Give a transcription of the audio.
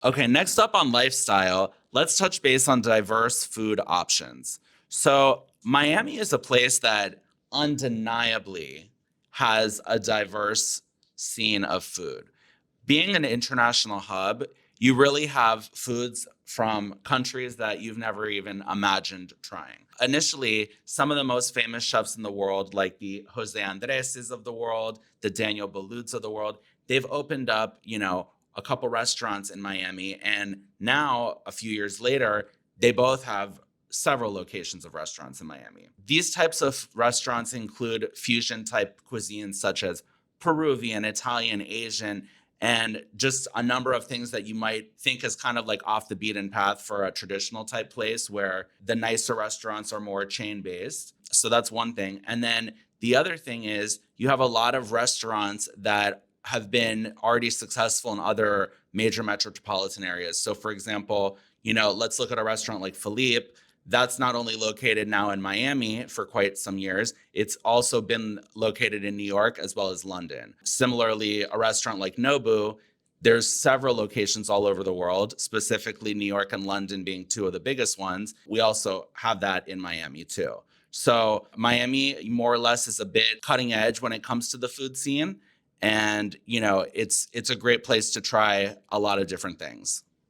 Okay, next up on lifestyle, let's touch base on diverse food options. So, Miami is a place that undeniably has a diverse scene of food. Being an international hub, you really have foods from countries that you've never even imagined trying. Initially, some of the most famous chefs in the world, like the Jose Andreses of the world, the Daniel Boulud's of the world, they've opened up, a couple restaurants in Miami. And now, a few years later, they both have several locations of restaurants in Miami. These types of restaurants include fusion type cuisines such as Peruvian, Italian, Asian, and just a number of things that you might think is kind of like off the beaten path for a traditional type place where the nicer restaurants are more chain based. So that's one thing. And then the other thing is you have a lot of restaurants that have been already successful in other major metropolitan areas. So for example, let's look at a restaurant like Philippe. That's not only located now in Miami for quite some years, it's also been located in New York as well as London. Similarly, a restaurant like Nobu, there's several locations all over the world, specifically New York and London being two of the biggest ones. We also have that in Miami too. So Miami more or less is a bit cutting edge when it comes to the food scene. And it's a great place to try a lot of different things.